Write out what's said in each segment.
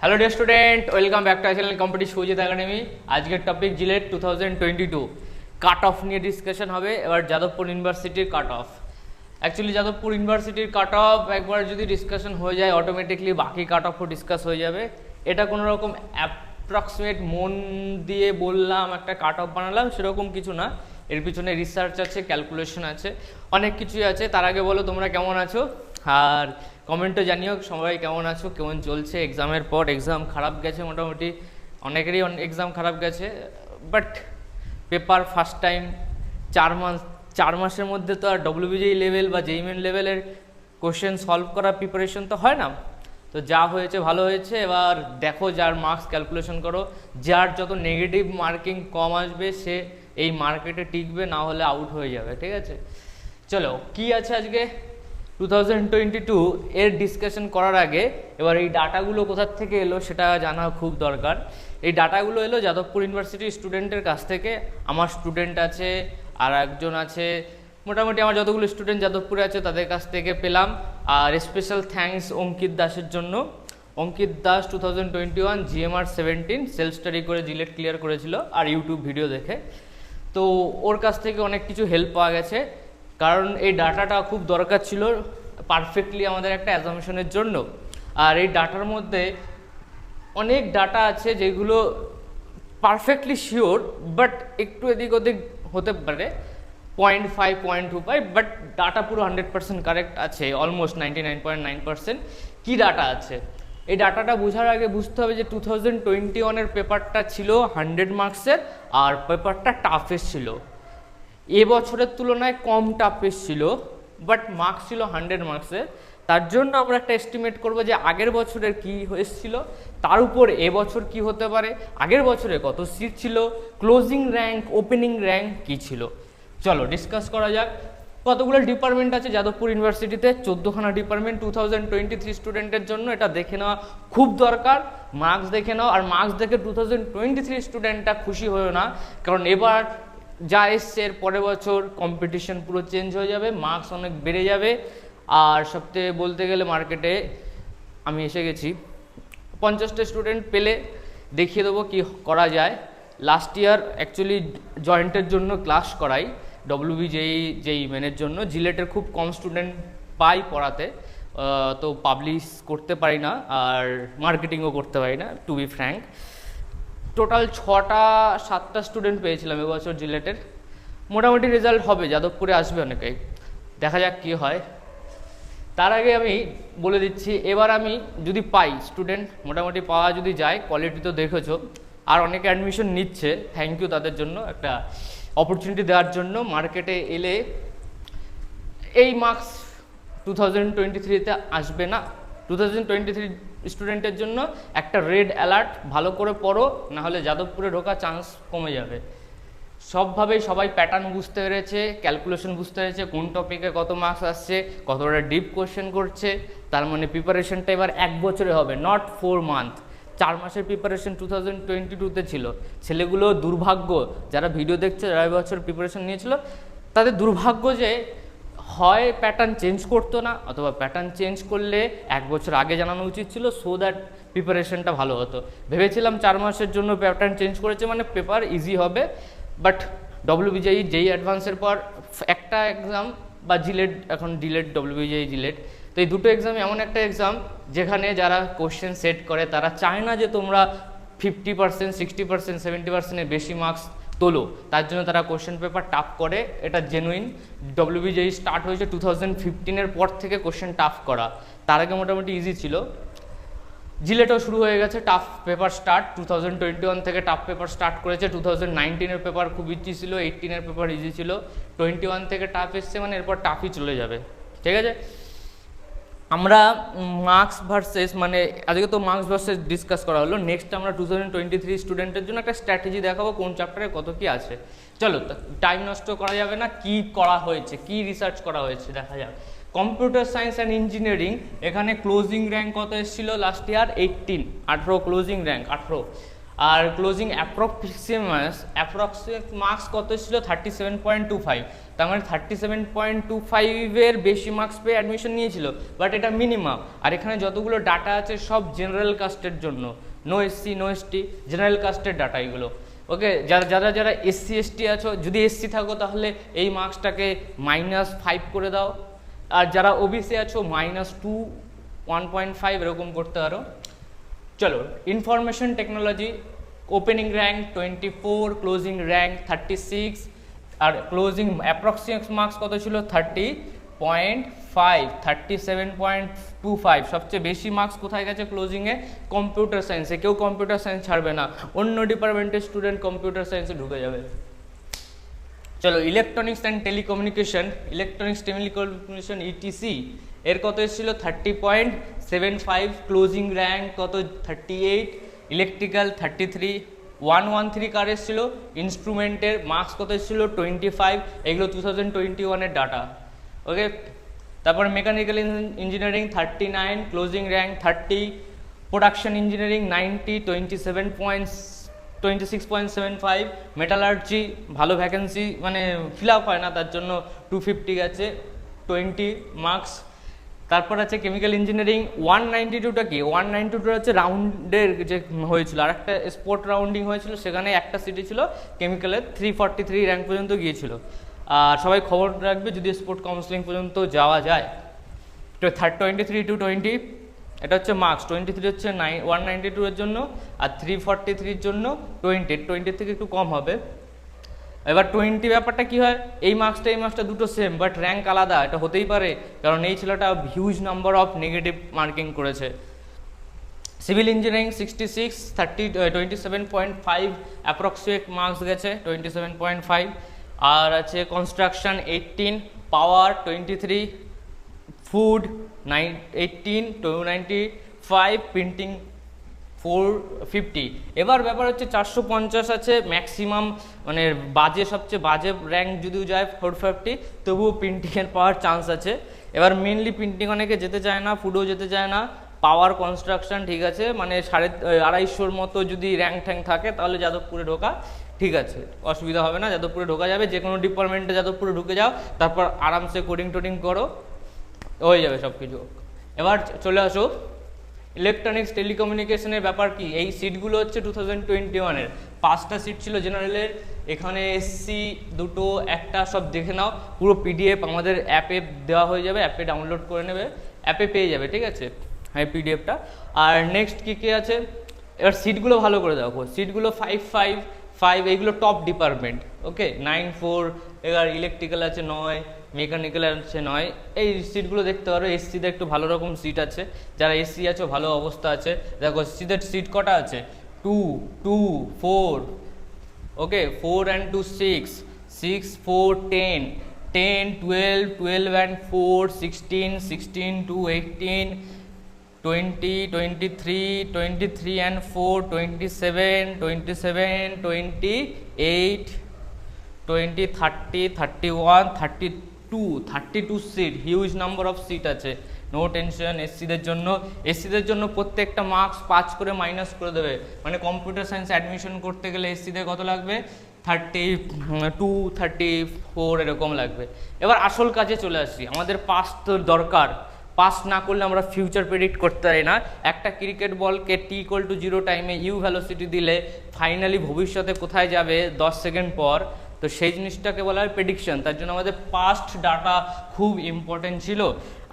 Hello dear student, welcome back to channel competition Sujit academy. আজকের topic JELET 2022 cut off নিয়ে discussion হবে। এবার যাদবপুর ইউনিভার্সিটির কাট অফ। অ্যাকচুয়ালি যাদবপুর ইউনিভার্সিটির কাট অফ একবার যদি ডিসকাশন হয়ে যায় অটোমেটিকলি বাকি কাট অফও ডিসকাস হয়ে যাবে। এটা কোনো রকম অ্যাপ্রক্সিমেট মন দিয়ে বললাম একটা কাট অফ বানালাম সেরকম কিছু না। এর পিছনে রিসার্চ আছে, ক্যালকুলেশন আছে, অনেক কিছুই আছে। তার আগে বলো তোমরা কেমন আছো, আর কমেন্টে জানিও সবাই কেমন আছো, কেমন চলছে। এক্সামের পর এক্সাম খারাপ গেছে, মোটামুটি অনেকেরই এক্সাম খারাপ গেছে, বাট পেপার ফার্স্ট টাইম 4 মাসের মধ্যে তো আর ডব্লিউবিজেই লেভেল বা জেই মেন লেভেলের কোশ্চেন সলভ করা প্রিপারেশন তো হয় না। তো যা হয়েছে ভালো হয়েছে। এবার দেখো যার মার্কস ক্যালকুলেশন করো, যার যত নেগেটিভ মার্কিং কম আসবে সে এই মার্কেটে টিকবে, না হলে আউট হয়ে যাবে। ঠিক আছে, চলো কি আছে আজকে 2022 এর ডিসকাশন করার আগে এবার এই ডাটাগুলো কোথার থেকে এলো সেটা জানা খুব দরকার। এই ডাটাগুলো এলো যাদবপুর ইউনিভার্সিটির স্টুডেন্টের কাছ থেকে। আমার স্টুডেন্ট আছে, আর একজন আছে, মোটামুটি আমার যতগুলো স্টুডেন্ট যাদবপুরে আছে তাদের কাছ থেকে পেলাম। আর স্পেশাল থ্যাঙ্কস অঙ্কিত দাসের জন্য। অঙ্কিত দাস 2021 GMR 17 সেলফ স্টাডি করে জিলেট ক্লিয়ার করেছিল আর ইউটিউব ভিডিও দেখে। তো ওর কাছ থেকে অনেক কিছু হেল্প পাওয়া গেছে, কারণ এই ডাটাটা খুব দরকার ছিল পারফেক্টলি আমাদের একটা অ্যাজাম্পশনের জন্য। আর এই ডাটার মধ্যে অনেক ডাটা আছে যেগুলো পারফেক্টলি শিওর, বাট একটু এদিক ওদিক হতে পারে, 0.5 0.25, বাট ডাটা পুরো 100% কারেক্ট আছে, অলমোস্ট 99.9%। কী ডাটা আছে এই ডাটাটা বোঝার আগে বুঝতে হবে যে 2021-এর পেপারটা ছিল 100 মার্কসের, আর পেপারটা টাফেস্ট ছিল। এবছরের তুলনায় কম টাফেস্ট ছিল, বাট মার্কস ছিল 100 মার্কসের। তার জন্য আমরা একটা এস্টিমেট করব যে আগের বছরের কী হয়েছিল, তার উপর এবছর কি হতে পারে, আগের বছরে কত সিট ছিল, ক্লোজিং র্যাঙ্ক, ওপেনিং র্যাঙ্ক কী ছিল। চলো ডিসকাস করা যাক। কতগুলো ডিপার্টমেন্ট আছে যাদবপুর ইউনিভার্সিটিতে, 14খানা ডিপার্টমেন্ট 2023 স্টুডেন্টের জন্য। এটা দেখে নেওয়া খুব দরকার, মার্কস দেখে নাও। আর মার্কস দেখে 2023 স্টুডেন্টটা খুশি হয়েও না, কারণ এবার যা এসছে এর পরের বছর কম্পিটিশন পুরো চেঞ্জ হয়ে যাবে, মার্কস অনেক বেড়ে যাবে। আর সবথেকে বলতে গেলে মার্কেটে আমি এসে গেছি, 50টা স্টুডেন্ট পেলে দেখিয়ে দেবো কি করা যায়। লাস্ট ইয়ার অ্যাকচুয়ালি জয়েন্টের জন্য ক্লাস করাই, ডব্লিউবিজেই মেনের জন্য। জিলেটের খুব কম স্টুডেন্ট পাই পড়াতে, তো পাবলিশ করতে পারি না আর মার্কেটিংও করতে পারি না, টু বি ফ্র্যাঙ্ক। টোটাল 6-7টা স্টুডেন্ট পেয়েছিলাম এবছর জিলেটের। মোটামুটি রেজাল্ট হবে, যাদবপুরে আসবে অনেকেই, দেখা যাক কী হয়। তার আগে আমি বলে দিচ্ছি, এবার আমি যদি পাই স্টুডেন্ট, মোটামুটি পাওয়া যদি যায়, কোয়ালিটি তো দেখেছো, আর অনেকে অ্যাডমিশন নিচ্ছে, থ্যাংক ইউ তাদের জন্য, একটা অপরচুনিটি দেওয়ার জন্য। মার্কেটে এলে এই মার্কস 2023-তে আসবে না। 2023 স্টুডেন্টের জন্য একটা রেড অ্যালার্ট, ভালো করে পড়ো, নাহলে যাদবপুরে ঢোকার চান্স কমে যাবে। সবভাবেই সবাই প্যাটার্ন বুঝতে পেরেছে, ক্যালকুলেশন বুঝতে পেরেছে, কোন টপিকে কত মার্কস আসছে, কতটা ডিপ কোশ্চেন করছে। তার মানে প্রিপারেশনটা এবার 1 বছরে হবে, নট 4 মান্থ। 4 মাসের প্রিপারেশন 2022-তে ছিল। ছেলেগুলো দুর্ভাগ্য, যারা ভিডিও দেখছে, যারা বছর প্রিপারেশন নিয়েছিল, তাদের দুর্ভাগ্য যে হয় প্যাটার্ন চেঞ্জ করতো না, অথবা প্যাটার্ন চেঞ্জ করলে 1 বছর আগে জানানো উচিত ছিল, সো দ্যাট প্রিপারেশনটা ভালো হতো। ভেবেছিলাম 4 মাসের জন্য প্যাটার্ন চেঞ্জ করেছে মানে পেপার ইজি হবে, বাট জেই অ্যাডভান্সের পর একটা এক্সাম, বা জিলেট, এখন ডিলেট, জিলেট, তো এই দুটো এক্সাম এমন একটা এক্সাম যেখানে যারা কোশ্চেন সেট করে তারা চায় না যে তোমরা 50%, 60%, 70%-এর বেশি মার্কস তোলো। তার জন্য তারা কোশ্চেন পেপার টাফ করে, এটা জেনুইন। ডব্লিউবিজেই স্টার্ট হয়েছে 2015-এর পর থেকে কোশ্চেন টাফ করা, তার আগে মোটামুটি ইজি ছিল। জিলেটও শুরু হয়ে গেছে টাফ পেপার স্টার্ট, 2021 থেকে টাফ পেপার স্টার্ট করেছে। 2019-এর পেপার খুব ইজি ছিল, 18-এর পেপার ইজি ছিল, 21 থেকে টাফ এসছে, মানে এরপর টাফই চলে যাবে। ঠিক আছে, আমরা মার্কস ভার্সেস, মানে আজকে তো মার্কস ভার্সেস ডিসকাস করা হলো, নেক্সট আমরা 2023 স্টুডেন্টের জন্য একটা স্ট্র্যাটেজি দেখাবো, কোন চ্যাপ্টারে কত কি আছে। চলো, টাইম নষ্ট করা যাবে না, কি করা হয়েছে, কি রিসার্চ করা হয়েছে দেখা যাক। কম্পিউটার সায়েন্স অ্যান্ড ইঞ্জিনিয়ারিং, এখানে ক্লোজিং র্যাঙ্ক কত এসেছিল লাস্ট ইয়ার? 18 closing rank 18। আর ক্লোজিং অ্যাপ্রক্সিমেট মার্কস কত ছিল 37.25, তার মানে 37.25-এর বেশি মার্কস পেয়ে অ্যাডমিশন নিয়েছিল, বাট এটা মিনিমাম। আর এখানে যতগুলো ডাটা আছে সব জেনারেল কাস্টের জন্য, no SC no ST, general কাস্টের ডাটা এগুলো। ওকে, যারা এসসি এসটি আছো, যদি এসসি থাকো তাহলে এই মার্কসটাকে -5 করে দাও, আর যারা ওবিসি আছো -2, 1.5 এরকম করতে পারো। চলো, information technology opening rank 24, closing rank 36, আর ক্লোজিং অ্যাপ্রক্সিমেট মার্কস কত ছিল 30.5, 37.25। সবচেয়ে বেশি মার্কস কোথায় গেছে ক্লোজিংয়ে? কম্পিউটার সায়েন্সে। কেউ কম্পিউটার সায়েন্স ছাড়বে না, অন্য ডিপার্টমেন্টের স্টুডেন্ট কম্পিউটার সায়েন্সে ঢুকে যাবে। চলো, ইলেকট্রনিক্স অ্যান্ড টেলিকমিউনিকেশন, ইটিসি, এর কত এসেছিল 30.75, ক্লোজিং র্যাঙ্ক কত 38, ইলেকট্রিক্যাল 33, 113 কার এসেছিল, ইনস্ট্রুমেন্টের মার্কস কত এসেছিল 25, এগুলো 2021-এর ডাটা। ওকে, তারপর mechanical engineering 39, closing rank 30, production engineering 90, 26.75, metallurgy ভালো ভ্যাকেন্সি মানে ফিল আপ হয় না, তার জন্য 250 গেছে, 20 মার্কস। তারপর আছে কেমিক্যাল ইঞ্জিনিয়ারিং 192টা কি 192টা হচ্ছে রাউন্ডের যে হয়েছিল, আর একটা স্পোর্ট রাউন্ডিং হয়েছিল, সেখানে একটা সিটি ছিল কেমিক্যালের 343 র্যাঙ্ক পর্যন্ত গিয়েছিল। আর সবাই খবর রাখবে যদি স্পোর্ট কাউন্সিলিং পর্যন্ত যাওয়া যায়। তো 23 to 20 এটা হচ্ছে মার্কস, 23 হচ্ছে 192 এর জন্য, আর 343-র জন্য 20 থেকে একটু কম হবে। এবার 20 ব্যাপারটা কি হয়, এই মার্কসটা দুটো সেম, বাট র্যাঙ্ক আলাদা। এটা হতেই পারে, কারণ এই ছেলেটা huge number of negative marking করেছে। সিভিল ইঞ্জিনিয়ারিং 66, 27.5 অ্যাপ্রক্সিমেট মার্কস গেছে 27.5। আর আছে কনস্ট্রাকশন 18, পাওয়ার 23, ফুড 18, 295, প্রিন্টিং 450। এবার ব্যাপার হচ্ছে 450 আছে ম্যাক্সিমাম, মানে সবচেয়ে বাজে র্যাঙ্ক যদিও যায় 450, তবুও প্রিন্টিংয়ের পাওয়ার চান্স আছে। এবার মেনলি প্রিন্টিং অনেকে যেতে চায় না, ফুডও যেতে চায় না, পাওয়ার কনস্ট্রাকশন ঠিক আছে, মানে 250-র মতো যদি র্যাঙ্ক ট্যাঙ্ক থাকে তাহলে যাদবপুরে ঢোকা ঠিক আছে, অসুবিধা হবে না, যাদবপুরে ঢোকা যাবে। যে কোনো ডিপার্টমেন্টে যাদবপুরে ঢুকে যাও, তারপর আরামসে কোডিং টোডিং করো, হয়ে যাবে সব কিছু। এবার চলে আসো ইলেকট্রনিক্স টেলিকমিউনিকেশনের ব্যাপার কি। এই সিটগুলো হচ্ছে 2021-এর, 5টা সিট ছিল জেনারেলের, এখানে এসসি 2টো, একটা, সব দেখে নাও, পুরো পিডিএফ আমাদের অ্যাপে দেওয়া হয়ে যাবে, অ্যাপে ডাউনলোড করে নেবে, অ্যাপে পেয়ে যাবে, ঠিক আছে, হ্যাঁ পিডিএফটা। আর নেক্সট কী আছে, এবার সিটগুলো ভালো করে দেখো, সিটগুলো 5 এইগুলো টপ ডিপার্টমেন্ট। ওকে, 9, 4, এবার ইলেকট্রিক্যাল আছে 9, মেকানিক্যাল আছে 9, এই সিটগুলো দেখতে পারো। এসসিতে একটু ভালো রকম সিট আছে, যারা এসসি আছো ভালো অবস্থা আছে। দেখো এসসিদের সিট কটা আছে, 2, 2, 4, ওকে, 4 and 2, 6, 6, 4, 10, 10, 12, 12 and 4, 16, 16, 2, 18, 20, 23, 23 and 4, 27, 27, 28, 20, 30, 31, 32 seat, huge number of seat আছে, নো টেনশন। এসসিদের জন্য প্রত্যেকটা মার্কস 5 করে মাইনাস করে দেবে, মানে কম্পিউটার সায়েন্স অ্যাডমিশন করতে গেলে এসসিদের কত লাগবে, 32, 34 এরকম লাগবে। এবার আসল কাজে চলে আসি, আমাদের পাস তো দরকার, পাস না করলে আমরা ফিউচার প্রেডিক্ট করতে পারি না। একটা ক্রিকেট বলকে t=0 টাইমে ইউ ভ্যালোসিটি দিলে ফাইনালি ভবিষ্যতে কোথায় যাবে 10 সেকেন্ড পর, তো সেই জিনিসটাকে বলা হয় প্রেডিকশন। তার জন্য আমাদের পাস্ট ডাটা খুব ইম্পর্টেন্ট ছিল।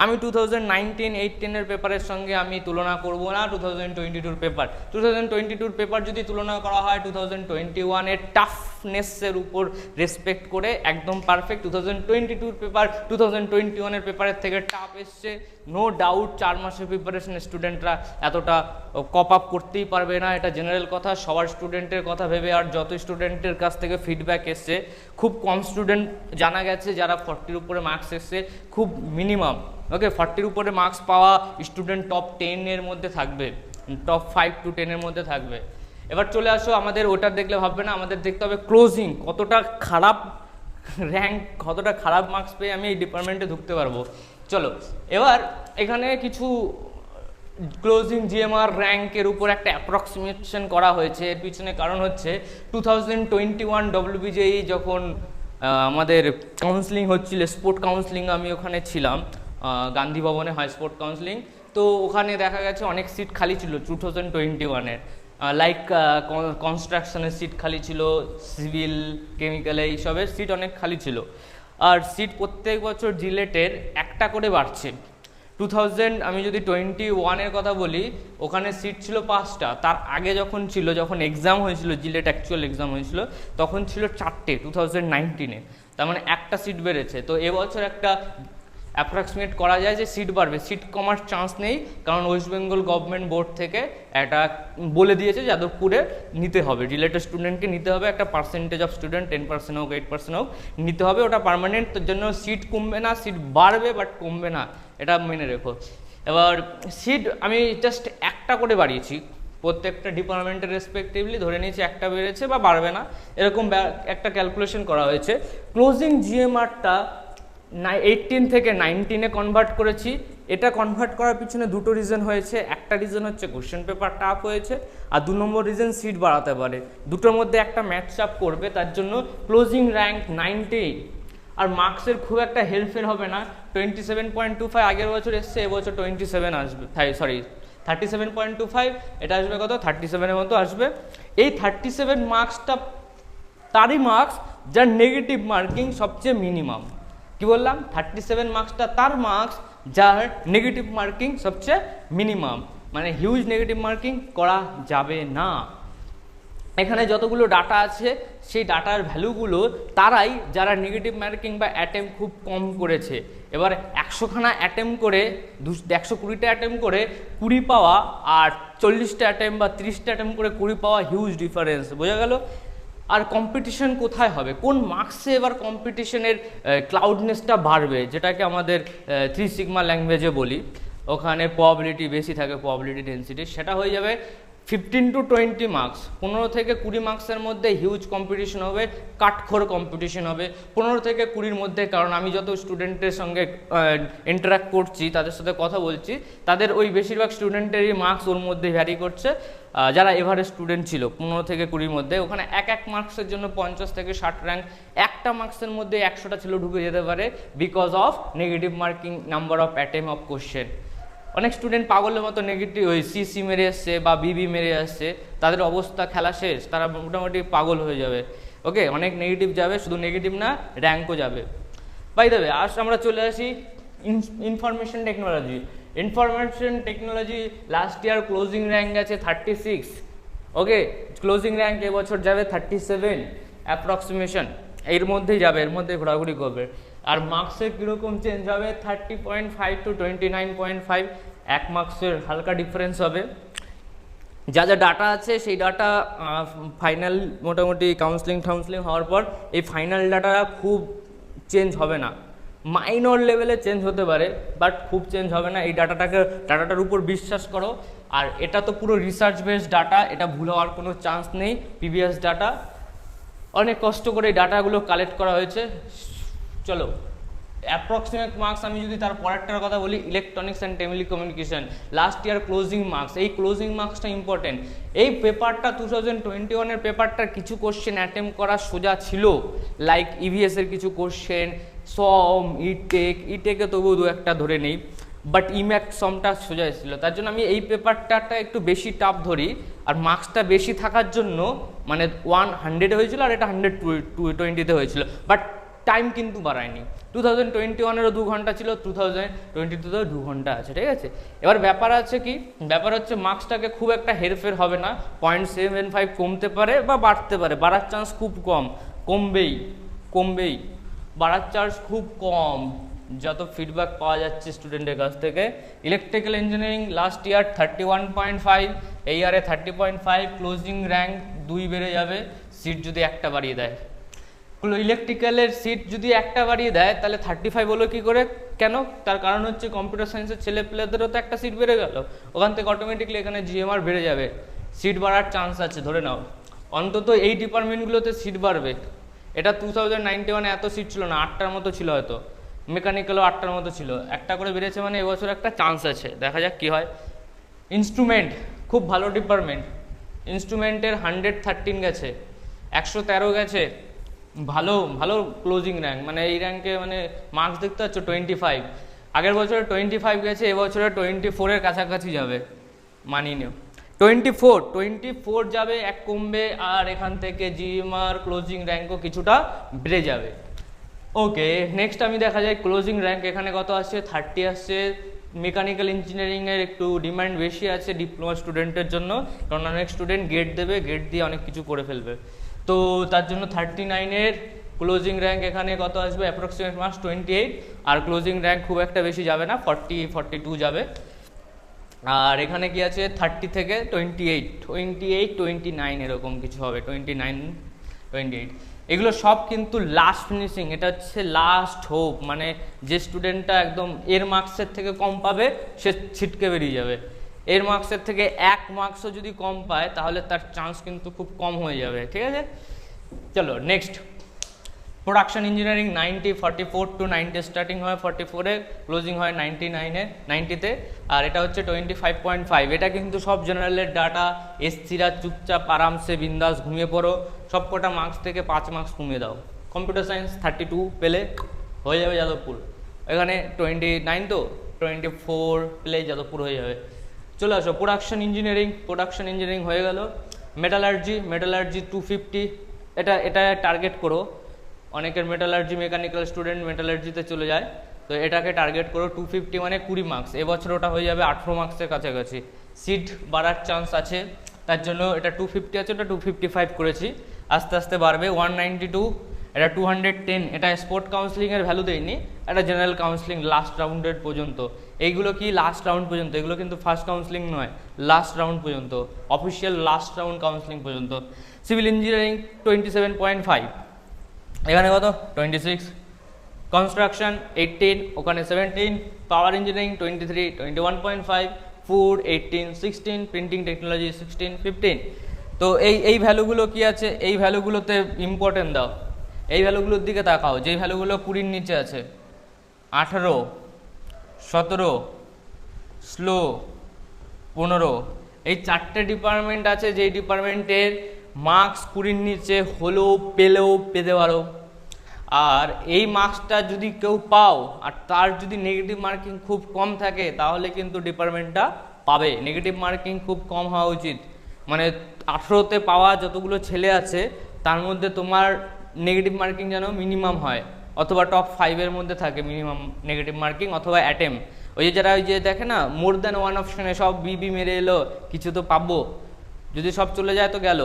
আমি 2019-18-এর পেপারের সঙ্গে আমি তুলনা করব না 2022-র পেপার। 2022-র পেপার যদি তুলনা করা হয় 2021-এর টাফনেসের উপর রেসপেক্ট করে একদম পারফেক্ট। 2022-র পেপার 2021-এর পেপারের থেকে টাফ এসছে, নো ডাউট। 4 মাসের প্রিপারেশন স্টুডেন্টরা এতটা কপ আপ করতেই পারবে না, এটা জেনারেল কথা, সবার স্টুডেন্টের কথা ভেবে। আর যত স্টুডেন্টের কাছ থেকে ফিডব্যাক এসছে, খুব কম স্টুডেন্ট জানা গেছে যারা 40-র উপরে মার্কস এসছে, খুব মিনিমাম। ওকে, 40-র উপরে মার্কস পাওয়া স্টুডেন্ট টপ 10-এর মধ্যে থাকবে, টপ 5 to 10-এর মধ্যে থাকবে। এবার চলে আসো, আমাদের ওটা দেখলে ভাববে না, আমাদের দেখতে হবে ক্লোজিং, কতটা খারাপ র্যাঙ্ক, কতটা খারাপ মার্কস পেয়ে আমি এই ডিপার্টমেন্টে ঢুকতে পারবো। চলো, এবার এখানে কিছু ক্লোজিং জিএমআর র্যাঙ্কের উপর একটা অ্যাপ্রক্সিমেশন করা হয়েছে। এর পিছনে কারণ হচ্ছে 2021 WBJE যখন আমাদের কাউন্সিলিং হচ্ছিল, স্পোর্ট কাউন্সিলিং, আমি ওখানে ছিলাম, গান্ধী ভবনে হয় স্পোর্ট কাউন্সিলিং। তো ওখানে দেখা গেছে অনেক সিট খালি ছিল 2021-এর, লাইক কনস্ট্রাকশনের সিট খালি ছিল, সিভিল, কেমিক্যালে এইসবের সিট অনেক খালি ছিল। আর সিট প্রত্যেক বছর জিলেটের একটা করে বাড়ছে। 2000 আমি যদি 21-এর কথা বলি, ওখানে সিট ছিল 5টা। তার আগে যখন ছিল, যখন এক্সাম হয়েছিল, জিলেট অ্যাকচুয়াল এক্সাম হয়েছিল, তখন ছিল 4টে 2019-এ। তার মানে একটা সিট বেড়েছে। তো এবছর একটা অ্যাপ্রক্সিমেট করা যায় যে সিট বাড়বে, সিট কমার চান্স নেই, কারণ ওয়েস্ট বেঙ্গল গভর্নমেন্ট বোর্ড থেকে একটা বলে দিয়েছে যাদবপুরে নিতে হবে, রিলেটেড স্টুডেন্টকে নিতে হবে, একটা পার্সেন্টেজ অফ স্টুডেন্ট 10% হোক 8% হোক নিতে হবে, ওটা পার্মানেন্ট। তার জন্য সিট কমবে না, সিট বাড়বে বাট কমবে না, এটা মেনে রেখো। এবার সিট আমি জাস্ট একটা করে বাড়িয়েছি, প্রত্যেকটা ডিপার্টমেন্টের রেসপেক্টিভলি ধরে নিয়েছি একটা বেড়েছে বা বাড়বে না, এরকম একটা ক্যালকুলেশন করা হয়েছে। ক্লোজিং জিএমআরটা 18 থেকে 19-এ কনভার্ট করেছি। এটা কনভার্ট করার পিছনে দুটো রিজন হয়েছে। একটা রিজন হচ্ছে কোশ্চেন পেপার টাফ হয়েছে, আর 2 নম্বর রিজন সিট বাড়াতে পারে। দুটোর মধ্যে একটা ম্যাচ আপ করবে, তার জন্য ক্লোজিং র্যাঙ্ক 90। আর মার্কসের খুব একটা হেলফেল হবে না। 27.25 আগের বছর এসছে, এবছর 27 আসবে, 37.25, এটা আসবে কত, 37-এর মতো আসবে। এই 37 মার্কসটা তারই মার্কস যার নেগেটিভ মার্কিং সবচেয়ে মিনিমাম। কি বললাম? 37 মার্কসটা তার মার্কস যার নেগেটিভ মার্কিং সবচেয়ে মিনিমাম, মানে হিউজ নেগেটিভ মার্কিং করা যাবে না। এখানে যতগুলো ডাটা আছে সেই ডাটার ভ্যালুগুলো তারাই যারা নেগেটিভ মার্কিং বা অ্যাটেম্প খুব কম করেছে। এবার 100খানা অ্যাটেম্প করে 120টা অ্যাটেম্প করে 20 পাওয়া আর 40টা অ্যাটেম্প বা 30টা অ্যাটেম্প করে 20 পাওয়া হিউজ ডিফারেন্স, বোঝা গেল? আর কম্পিটিশন কোথায় হবে, কোন মার্কসে এবার কম্পিটিশনের ক্লাউডনেসটা বাড়বে, যেটাকে আমাদের 3 সিগমা ল্যাঙ্গুয়েজে বলি, ওখানে প্রবাবিলিটি বেশি থাকে, প্রবাবিলিটি ডেন্সিটি, সেটা হয়ে যাবে 15 to 20 মার্কস। 15 থেকে 20 মার্কসের মধ্যে হিউজ কম্পিটিশন হবে, কাঠখোর কম্পিটিশন হবে 15 থেকে 20-র মধ্যে। কারণ আমি যত স্টুডেন্টের সঙ্গে ইন্টারাক্ট করছি, তাদের সাথে কথা বলছি, তাদের ওই বেশিরভাগ স্টুডেন্টেরই মার্কস ওর মধ্যে ভ্যারি করছে। যারা এভারেজ স্টুডেন্ট ছিল 15 থেকে 20-র মধ্যে, ওখানে এক মার্কসের জন্য 50 থেকে 60 র্যাঙ্ক, একটা মার্কসের মধ্যে 100টা ছিল ঢুকে যেতে পারে, because of negative marking, number of attempt of question. অনেক স্টুডেন্ট পাগলের মতো নেগেটিভ ওই সিসি মেরে আসছে বা বিবি মেরে আসছে, তাদের অবস্থা খেলা শেষ, তারা মোটামুটি পাগল হয়ে যাবে। ওকে, অনেক নেগেটিভ যাবে, শুধু নেগেটিভ না র্যাঙ্কও যাবে। বাই দ্য ওয়ে, আজ আমরা চলে আসি information technology. Information technology last year closing rank আছে 36। ওকে, ক্লোজিং র্যাঙ্ক এবছর যাবে 37 অ্যাপ্রক্সিমেশন, এর মধ্যেই যাবে, এর মধ্যে ঘোরাঘুরি করবে। আর মার্কসের কীরকম চেঞ্জ হবে, 30.5 to 29.5, 1 মার্কসের হালকা ডিফারেন্স হবে। যা যা ডাটা আছে সেই ডাটা ফাইনাল মোটামুটি কাউন্সিলিং হওয়ার পর এই ফাইনাল ডাটা খুব চেঞ্জ হবে না, মাইনর লেভেলে চেঞ্জ হতে পারে, বাট খুব চেঞ্জ হবে না। এই ডাটাটার উপর বিশ্বাস করো। আর এটা তো পুরো রিসার্চ বেসড ডাটা, এটা ভুল হওয়ার কোনো চান্স নেই। প্রিভিয়াস ডাটা, অনেক কষ্ট করে এই ডাটাগুলো কালেক্ট করা হয়েছে। চলো, অ্যাপ্রক্সিমেট মার্কস আমি যদি তার পরেরটার কথা বলি, electronics and telecommunication last year closing marks. এই ক্লোজিং মার্কসটা ইম্পর্টেন্ট। এই পেপারটা 2021-এর পেপারটার কিছু কোশ্চেন অ্যাটেম্প করা সোজা ছিল, লাইক ইভিএসের কিছু কোশ্চেন, সম, ইটেকে তবু দু একটা ধরে নেই, বাট ইম্যাক্ট সমটা সোজা ছিল। তার জন্য আমি এই পেপারটা একটু বেশি টাফ ধরি, আর মার্কসটা বেশি থাকার জন্য, মানে 100 হয়েছিল আর এটা 120-তে হয়েছিল, বাট টাইম কিন্তু বাড়ায়নি। 2021-এরও 2 ঘন্টা ছিল, 2022-তেও 2 ঘন্টা আছে, ঠিক আছে। এবার ব্যাপার আছে কি, ব্যাপার হচ্ছে মার্কসটাকে খুব একটা হেরফের হবে না, 0.75 কমতে পারে বা বাড়তে পারে, বাড়ার চান্স খুব কম, কমবেই, বাড়ার চান্স খুব কম, যত ফিডব্যাক পাওয়া যাচ্ছে স্টুডেন্টের কাছ থেকে। ইলেকট্রিক্যাল ইঞ্জিনিয়ারিং লাস্ট ইয়ার 31.5, এই ইয়ারে 30.5, ক্লোজিং র্যাঙ্ক 2 বেড়ে যাবে সিট যদি একটা বাড়িয়ে দেয়। ইলেকট্রিক্যালের সিট যদি একটা বাড়িয়ে দেয় তাহলে 35 হলো কী করে, কেন? তার কারণ হচ্ছে কম্পিউটার সায়েন্সের ছেলেপেলেদেরও তো একটা সিট বেড়ে গেল, ওখান থেকে অটোমেটিকলি এখানে জিএমআর বেড়ে যাবে, সিট বাড়ার চান্স আছে, ধরে নাও অন্তত এই ডিপার্টমেন্টগুলোতে সিট বাড়বে। এটা 2091-এ এত সিট ছিল না, 8টার মতো ছিল হয়তো, মেকানিক্যালও 8টার মতো ছিল, একটা করে বেড়েছে, মানে এবছর একটা চান্স আছে, দেখা যাক কী হয়। ইনস্ট্রুমেন্ট খুব ভালো ডিপার্টমেন্ট, ইনস্ট্রুমেন্টের 113 গেছে, 113 গেছে, ভালো ভালো ক্লোজিং র্যাঙ্ক, মানে এই র্যাঙ্কে মানে মার্কস দেখতে পাচ্ছ 25, আগের বছরে 25 গেছে, এবছরে 24-এর কাছাকাছি যাবে, মানিয়ে নিও। 24 যাবে, এক কমবে, আর এখান থেকে জিএমআর ক্লোজিং র্যাঙ্কও কিছুটা বেড়ে যাবে। ওকে, নেক্সট আমি দেখা যায় ক্লোজিং র্যাঙ্ক এখানে কত আসছে, 30 আসছে। মেকানিক্যাল ইঞ্জিনিয়ারিংয়ের একটু ডিমান্ড বেশি আছে ডিপ্লোমা স্টুডেন্টের জন্য, কারণ অনেক স্টুডেন্ট গেট দেবে, গেট দিয়ে অনেক কিছু করে ফেলবে, তো তার জন্য 39-এর ক্লোজিং র্যাঙ্ক এখানে কত আসবে, অ্যাপ্রক্সিমেট মার্কস 28, আর ক্লোজিং র্যাঙ্ক খুব একটা বেশি যাবে না, 40-42 যাবে। আর এখানে কি আছে 30 থেকে 28-29 এরকম কিছু হবে, 29-28, এগুলো সব কিন্তু লাস্ট ফিনিশিং, এটা হচ্ছে লাস্ট হোপ, মানে যে স্টুডেন্টটা একদম এর মার্কসের থেকে কম পাবে সে ছিটকে বেরিয়ে যাবে, এর মার্কসের থেকে 1 মার্কসও যদি কম পায় তাহলে তার চান্স কিন্তু খুব কম হয়ে যাবে, ঠিক আছে। চলো next, production engineering 90, 44 to 90 starting হয়, 44-এ ক্লোজিং হয় 90-তে, আর এটা হচ্ছে 25.5। এটা কিন্তু সব জেনারেলের ডাটা, এসসিরা চুপচাপ আরামসে বিন্দাস ঘুমিয়ে পড়ো, সব কটা মার্কস থেকে 5 মার্কস কমিয়ে দাও। কম্পিউটার সায়েন্স 32 পেলে হয়ে যাবে যাদবপুর, এখানে 29 তো 24 পেলে যাদবপুর হয়ে যাবে। চলে আসো প্রোডাকশন ইঞ্জিনিয়ারিং হয়ে গেল। মেটালার্জি 250, এটা টার্গেট করো, অনেকের মেটালার্জি মেকানিক্যাল স্টুডেন্ট মেটালার্জিতে চলে যায়, তো এটাকে টার্গেট করো, 250 মানে 20 মার্কস, এবছর ওটা হয়ে যাবে 18 মার্কসের কাছাকাছি, সিট বাড়ার চান্স আছে, তার জন্য এটা 250 আছে, ওটা 255 করেছি, আস্তে আস্তে বাড়বে। 192, এটা 210, এটা স্পোর্ট কাউন্সিলিংয়ের ভ্যালু দেয়নি, এটা জেনারেল কাউন্সিলিং লাস্ট রাউন্ডের পর্যন্ত, এইগুলো কি লাস্ট রাউন্ড পর্যন্ত, এগুলো কিন্তু ফার্স্ট কাউন্সিলিং নয়, লাস্ট রাউন্ড পর্যন্ত, অফিসিয়াল লাস্ট রাউন্ড কাউন্সিলিং পর্যন্ত। সিভিল ইঞ্জিনিয়ারিং 27.5, এখানে কত 26, কনস্ট্রাকশন 18, ওখানে 17, পাওয়ার ইঞ্জিনিয়ারিং 23, 21.5, ফুড 18, 16, প্রিন্টিং টেকনোলজি 16, 15। তো এই ভ্যালুগুলো কি আছে, এই ভ্যালুগুলোতে ইম্পর্টেন্ট দাও, এই ভ্যালুগুলোর দিকে তাকাও, যেই ভ্যালুগুলো 20-র নিচে আছে, 18, 17, স্লো 15, এই 4টে ডিপার্টমেন্ট আছে, যেই ডিপার্টমেন্টের মার্কস 20-র নিচে হলেও পেতে পারো, আর এই মার্কসটা যদি কেউ পাও আর তার যদি নেগেটিভ মার্কিং খুব কম থাকে তাহলে কিন্তু ডিপার্টমেন্টটা পাবে। নেগেটিভ মার্কিং খুব কম হওয়া উচিত, মানে 18তে পাওয়া যতগুলো ছেলে আছে তার মধ্যে তোমার নেগেটিভ মার্কিং যেন মিনিমাম হয়, অথবা টপ 5-এর মধ্যে থাকে মিনিমাম নেগেটিভ মার্কিং, অথবা অ্যাটেম, ওই যে যারা ওই যে দেখে না মোর দ্যান ওয়ান অপশনে সব বিবি মেরে এলো কিছু তো পাবো, যদি সব চলে যায় তো গেল,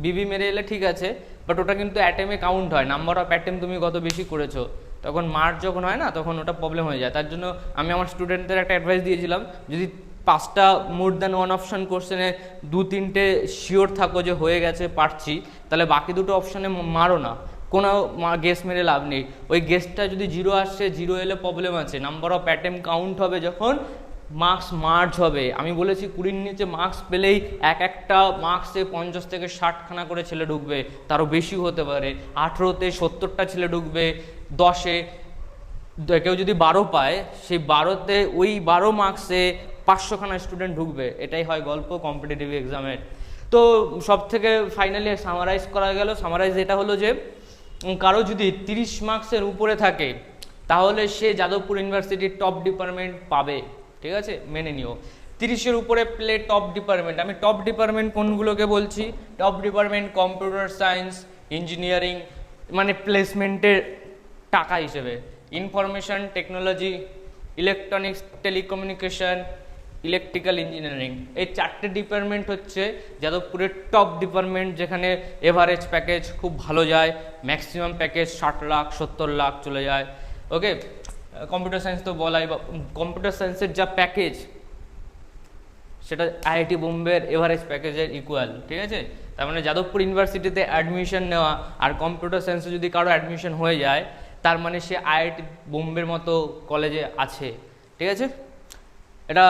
বিবি মেরে এলে ঠিক আছে, বাট ওটা কিন্তু অ্যাটেমে কাউন্ট হয়, নাম্বার অফ অ্যাটেম তুমি কত বেশি করেছো, তখন মার্ক যখন হয় না তখন ওটা প্রবলেম হয়ে যায়। তার জন্য আমি আমার স্টুডেন্টদের একটা অ্যাডভাইস দিয়েছিলাম, যদি 5টা মোর দ্যান ওয়ান অপশান কোশ্চেনে 2-3টে শিওর থাকো যে হয়ে গেছে পারছি, তাহলে বাকি দুটো অপশানে মারো না, কোনো গেস মেরে লাভ নেই, ওই গেসটা যদি 0 আসছে, 0 এলে প্রবলেম আছে, নাম্বার অফ অ্যাটেম কাউন্ট হবে যখন মার্কস মার্জ হবে। আমি বলেছি 20-র নিচে মার্কস পেলেই একটা মার্কসে 50 থেকে 60খানা করে ছেলে ঢুকবে, তারও বেশি হতে পারে, 18তে 70টা ছেলে ঢুকবে, 10-এ কেউ যদি 12 পায়, সেই 12তে ওই 12 মার্কসে 500খানা স্টুডেন্ট ঢুকবে, এটাই হয় গল্প কম্পিটিটিভ এক্সামের। তো সব থেকে ফাইনালি সামারাইজ করা গেল, সামারাইজ এটা হলো যে কারো যদি 30 মার্কসের উপরে থাকে তাহলে সে যাদবপুর ইউনিভার্সিটির টপ ডিপার্টমেন্ট পাবে, ঠিক আছে, মেনে নিও। 30-এর উপরে পেলে টপ ডিপার্টমেন্ট, আমি টপ ডিপার্টমেন্ট কোনগুলোকে বলছি, top department computer science, engineering, মানে প্লেসমেন্টের টাকা হিসেবে, information technology, electronics telecommunication, electrical engineering, এই 4টে ডিপার্টমেন্ট হচ্ছে যাদবপুরের টপ ডিপার্টমেন্ট, যেখানে এভারেজ প্যাকেজ খুব ভালো যায়, ম্যাক্সিমাম প্যাকেজ 60 লাখ 70 লাখ চলে যায়। ওকে, কম্পিউটার সায়েন্স তো বলাই, কম্পিউটার সায়েন্সের যা প্যাকেজ সেটা আইআইটি বোম্বের এভারেজ প্যাকেজের ইকুয়াল, ঠিক আছে। তার মানে যাদবপুর ইউনিভার্সিটিতে অ্যাডমিশন নেওয়া আর কম্পিউটার সায়েন্সে যদি কারো অ্যাডমিশন হয়ে যায় তার মানে সে আইআইটি বোম্বের মতো কলেজে আছে, ঠিক আছে। এটা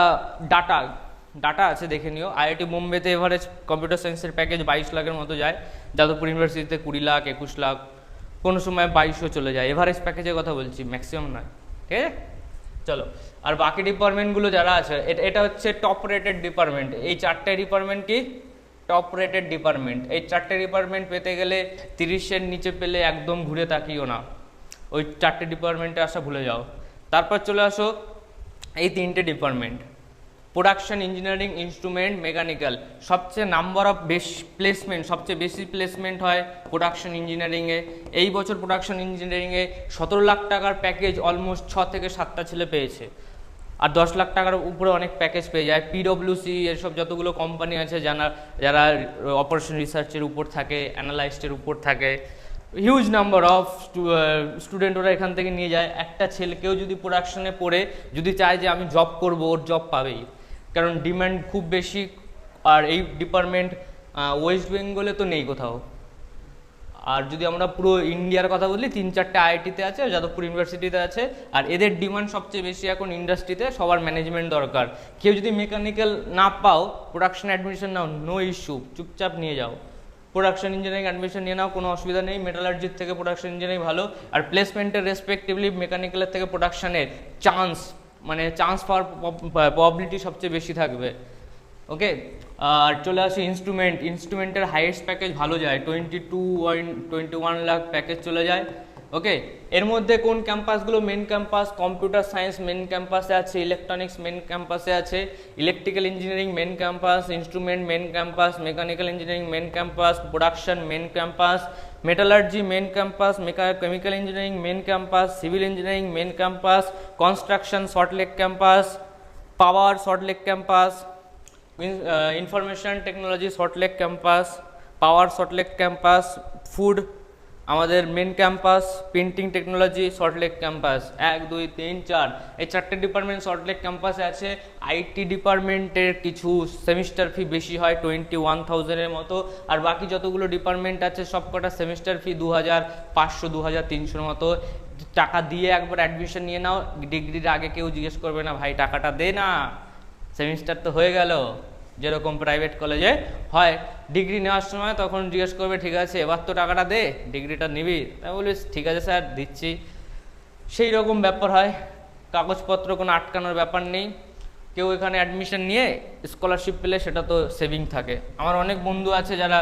ডাটা আছে, দেখে নিও। আইআইটি বোম্বেতে এভারেজ কম্পিউটার সায়েন্সের প্যাকেজ 22 লাখের মতো যায়, যাদবপুর ইউনিভার্সিটিতে 20 লাখ 21 লাখ, কোনো সময় 22ও চলে যায়, এভারেজ প্যাকেজের কথা বলছি, ম্যাক্সিমাম নয়, ঠিক আছে। চলো, আর বাকি ডিপার্টমেন্টগুলো যারা আছে, এটা হচ্ছে টপ রেটেড ডিপার্টমেন্ট। এই 4টে ডিপার্টমেন্ট কি টপ রেটেড ডিপার্টমেন্ট। এই 4টে ডিপার্টমেন্ট পেতে গেলে 30-এর নিচে পেলে একদম ঘুরে তাকিও না, ওই 4টে ডিপার্টমেন্টে আসা ভুলে যাও। তারপর চলে আসো এই 3টে department, production engineering, instrument, mechanical. সবচেয়ে নাম্বার অফ প্লেসমেন্ট, সবচেয়ে বেশি প্লেসমেন্ট হয় প্রোডাকশন ইঞ্জিনিয়ারিংয়ে। এই বছর প্রোডাকশন ইঞ্জিনিয়ারিংয়ে 17 লাখ টাকার প্যাকেজ অলমোস্ট 6 থেকে 7টা ছেলে পেয়েছে, আর 10 লাখ টাকার উপরে অনেক প্যাকেজ পেয়ে যায়। পিডব্লিউসি এসব যতগুলো কোম্পানি আছে যারা অপারেশন রিসার্চের উপর থাকে, অ্যানালাইস্টের উপর থাকে, হিউজ নাম্বার অফ স্টুডেন্ট ওরা এখান থেকে নিয়ে যায়। একটা ছেলেকেও যদি প্রোডাকশনে পড়ে যদি চায় যে আমি জব করব, ওর জব পাবেই, কারণ ডিমান্ড খুব বেশি। আর এই ডিপার্টমেন্ট ওয়েস্ট বেঙ্গলে তো নেই কোথাও। আর যদি আমরা পুরো ইন্ডিয়ার কথা বলি, 3-4টে আইআইটিতে আছে, যাদবপুর ইউনিভার্সিটিতে আছে। আর এদের ডিমান্ড সবচেয়ে বেশি এখন ইন্ডাস্ট্রিতে, সবার ম্যানেজমেন্ট দরকার। কেউ যদি মেকানিক্যাল না পাও, প্রোডাকশন অ্যাডমিশন নাও, নো ইস্যু, চুপচাপ নিয়ে যাও। প্রোডাকশন ইঞ্জিনিয়ারিং অ্যাডমিশন নিয়ে নাও, কোনো অসুবিধা নেই। মেটালার্জির থেকে প্রোডাকশন ইঞ্জিনিয়ারিং ভালো, আর প্লেসমেন্টের রেসপেক্টিভলি মেকানিক্যালের থেকে প্রোডাকশনের চান্স পাওয়ার প্রবাবিলিটি সবচেয়ে বেশি থাকবে। ওকে, আর চলে আসি ইনস্ট্রুমেন্টের হাইয়েস্ট প্যাকেজ ভালো যায়, 21 লাখ প্যাকেজ চলে যায়। ওকে, এর মধ্যে কোন ক্যাম্পাসগুলো main campus? Computer science main ক্যাম্পাসে আছে, ইলেকট্রনিক্স মেন ক্যাম্পাসে আছে, electrical engineering main campus, instrument main campus, mechanical engineering main campus, production main campus, metallurgy main campus, chemical engineering main campus, civil engineering main campus, construction Salt Lake campus, power Salt Lake campus, information technology Salt Lake campus, power Salt Lake campus, food আমাদের main campus, printing technology Salt Lake campus. 1, 2, 3, 4 এই 4টে department Salt Lake ক্যাম্পাসে আছে। IT ডিপার্টমেন্টের কিছু semester fee বেশি হয়, 21,000-এর মতো। আর বাকি যতগুলো ডিপার্টমেন্ট আছে সব কটা সেমিস্টার ফি 2,500, 2,300-র মতো। টাকা দিয়ে একবার অ্যাডমিশন নিয়ে নাও, ডিগ্রির আগে কেউ জিজ্ঞেস করবে না ভাই টাকাটা দে না, সেমিস্টার তো হয়ে গেল, যেরকম প্রাইভেট কলেজে হয়। ডিগ্রি নেওয়ার সময় তখন জিজ্ঞেস করবে ঠিক আছে এবার তো টাকাটা দে, ডিগ্রিটা নিবি। তাই বলিস ঠিক আছে স্যার দিচ্ছি, সেই রকম ব্যাপার হয়। কাগজপত্র কোনো আটকানোর ব্যাপার নেই। কেউ এখানে অ্যাডমিশন নিয়ে স্কলারশিপ পেলে সেটা তো সেভিং থাকে। আমার অনেক বন্ধু আছে যারা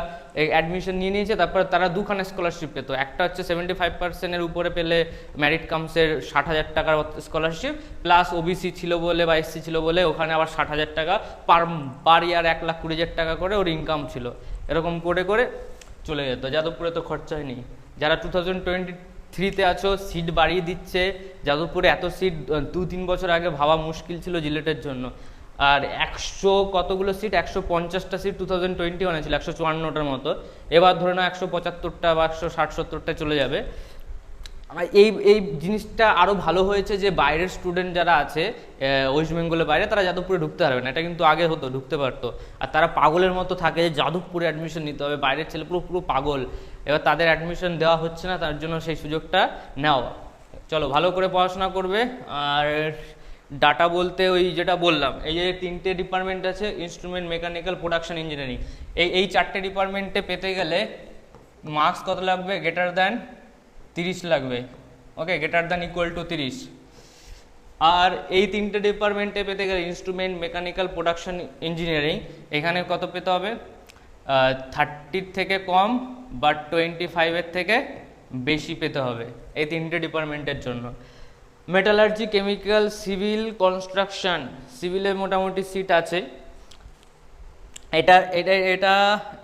অ্যাডমিশন নিয়ে নিয়েছে, তারপরে তারা 2খানা স্কলারশিপ পেতো। একটা হচ্ছে 75%-এর উপরে পেলে মেরিট কামসের 60,000 টাকার স্কলারশিপ, প্লাস ওবিসি ছিল বলে বা এসসি ছিল বলে ওখানে আবার 60,000 টাকা পার ইয়ার, 1,20,000 টাকা করে ওর ইনকাম ছিল। এরকম করে করে চলে যেত। যাদবপুরে তো খরচাই নেই। যারা 2023-তে আছো, সিট বাড়িয়ে দিচ্ছে যাদবপুরে। এত সিট 2-3 বছর আগে ভাবা মুশকিল ছিল জিলেটের জন্য। আর 100 কতগুলো সিট, 150টা সিট 2021-এ ছিল, 154টার মতো। এবার ধরে নাও 175টা বা 160-70টা চলে যাবে। এই জিনিসটা আরও ভালো হয়েছে যে বাইরের স্টুডেন্ট যারা আছে ওয়েস্ট বেঙ্গলের বাইরে, তারা যাদবপুরে ঢুকতে পারবে না। এটা কিন্তু আগে হতো, ঢুকতে পারতো। আর তারা পাগলের মতো থাকে যে যাদবপুরে অ্যাডমিশন নিতে হবে, বাইরের ছেলে পুরো পাগল। এবার তাদের অ্যাডমিশন দেওয়া হচ্ছে না, তার জন্য সেই সুযোগটা নাও। চলো ভালো করে পড়াশোনা করবে। আর ডাটা বলতে ওই যেটা বললাম, এই যে 3টে ডিপার্টমেন্ট আছে, ইনস্ট্রুমেন্ট, মেকানিক্যাল, প্রোডাকশন ইঞ্জিনিয়ারিং, এই 4টে ডিপার্টমেন্টে পেতে গেলে মার্কস কত লাগবে? গ্রেটার দ্যান 30 লাগবে। ওকে, গ্রেটার দ্যান ইকুয়াল টু 30। আর এই 3টে ডিপার্টমেন্টে পেতে গেলে ইনস্ট্রুমেন্ট, মেকানিক্যাল, প্রোডাকশন ইঞ্জিনিয়ারিং, এখানে কত পেতে হবে? 30 থেকে কম বা 25-এর থেকে বেশি পেতে হবে এই 3টে ডিপার্টমেন্টের জন্য। মেটালার্জি, কেমিক্যাল, সিভিল, কনস্ট্রাকশন, সিভিলে মোটামুটি সিট আছে। এটা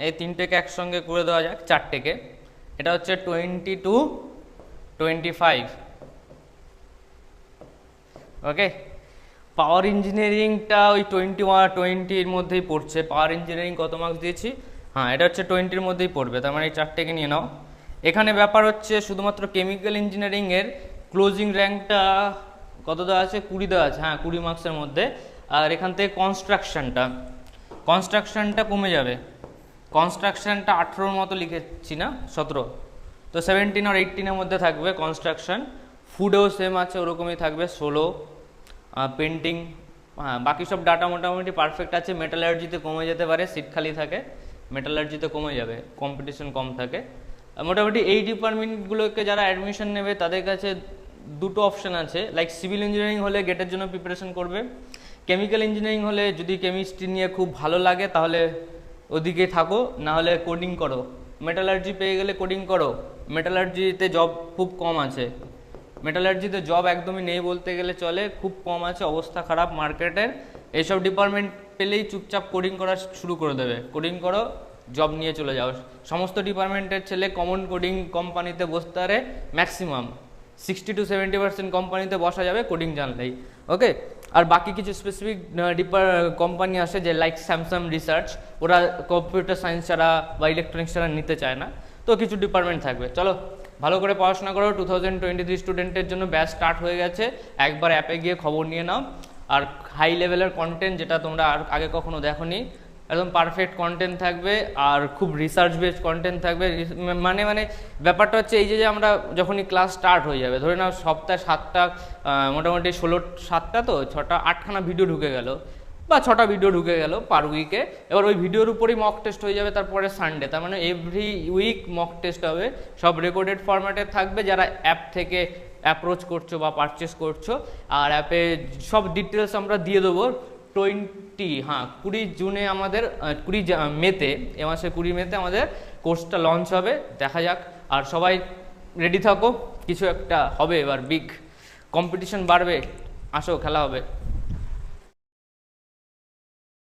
এই 3টেকে একসঙ্গে করে দেওয়া যাক, 4টেকে। এটা হচ্ছে 20-25। ওকে, পাওয়ার ইঞ্জিনিয়ারিংটা ওই 20-এর মধ্যেই পড়ছে। পাওয়ার ইঞ্জিনিয়ারিং কত মার্কস দিয়েছি? হ্যাঁ, এটা হচ্ছে 20-এর মধ্যেই পড়বে, তার মানে এই 4টেকে নিয়ে নাও। এখানে ব্যাপার হচ্ছে শুধুমাত্র কেমিক্যাল ইঞ্জিনিয়ারিংয়ের ক্লোজিং র্যাঙ্কটা কত দেওয়া আছে? 20 দেওয়া আছে। হ্যাঁ, 20 মার্কসের মধ্যে। আর এখান থেকে কনস্ট্রাকশনটা কমে যাবে। কনস্ট্রাকশনটা 18-র মতো লিখেছি না, 17, তো 17 আর 18-এর মধ্যে থাকবে কনস্ট্রাকশন। ফুডেও সেম আছে, ওরকমই থাকবে 16। পেন্টিং, হ্যাঁ, বাকি সব ডাটা মোটামুটি পারফেক্ট আছে। মেটালার্জিতে কমে যেতে পারে, সিট খালি থাকে, মেটালার্জিতে কমে যাবে, কম্পিটিশন কম থাকে। মোটামুটি এই ডিপার্টমেন্টগুলোকে যারা অ্যাডমিশন নেবে তাদের কাছে দুটো অপশান আছে, লাইক সিভিল ইঞ্জিনিয়ারিং হলে গেটের জন্য প্রিপারেশন করবে, কেমিক্যাল ইঞ্জিনিয়ারিং হলে যদি কেমিস্ট্রি নিয়ে খুব ভালো লাগে তাহলে ওদিকে থাকো, না হলে কোডিং করো। মেটালার্জি পেয়ে গেলে কোডিং করো, মেটালার্জিতে জব খুব কম আছে, মেটালার্জিতে জব একদমই নেই বলতে গেলে চলে, খুব কম আছে, অবস্থা খারাপ মার্কেটের। এইসব ডিপার্টমেন্ট পেলেই চুপচাপ কোডিং করা শুরু করে দেবে, কোডিং করো, জব নিয়ে চলে যাও। সমস্ত ডিপার্টমেন্টের ছেলে কমন কোডিং কোম্পানিতে বসতে পারে, ম্যাক্সিমাম 60 to 70% কোম্পানিতে বসা যাবে কোডিং জানলেই, ওকে। আর বাকি কিছু স্পেসিফিক কোম্পানি আসে যে লাইক স্যামসাং রিসার্চ, ওরা কম্পিউটার সায়েন্স ছাড়া বা ইলেকট্রনিক্স ছাড়া নিতে চায় না, তো কিছু ডিপার্টমেন্ট থাকবে। চলো ভালো করে পড়াশোনা করো, 2023 স্টুডেন্টের জন্য ব্যাচ স্টার্ট হয়ে গেছে, একবার অ্যাপে গিয়ে খবর নিয়ে নাও। আর হাই লেভেলের কন্টেন্ট যেটা তোমরা আর আগে কখনো দেখোনি, একদম পারফেক্ট কন্টেন্ট থাকবে, আর খুব রিসার্চ বেসড কন্টেন্ট থাকবে। মানে ব্যাপারটা হচ্ছে এই যে আমরা যখনই ক্লাস স্টার্ট হয়ে যাবে, ধরে নাও সপ্তাহে 7টা, মোটামুটি 7টা তো 6টা 8খানা ভিডিও ঢুকে গেল, বা 6টা ভিডিও ঢুকে গেল পার উইকে, এবার ওই ভিডিওর উপরেই মক টেস্ট হয়ে যাবে তারপরে সানডে, তার মানে এভরি উইক মক টেস্ট হবে, সব রেকর্ডেড ফরম্যাটে থাকবে। যারা অ্যাপ থেকে অ্যাপ্রোচ করছো বা পারচেস করছো, আর অ্যাপে সব ডিটেলস আমরা দিয়ে দেবো। 20 জুনে আমাদের 20 মেতে, এ মাসে 20 মেতে আমাদের কোর্সটা লঞ্চ হবে, দেখা যাক। আর সবাই রেডি থাকো, কিছু একটা হবে এবার, বিগ কম্পিটিশন বাড়বে, আসো খেলা হবে।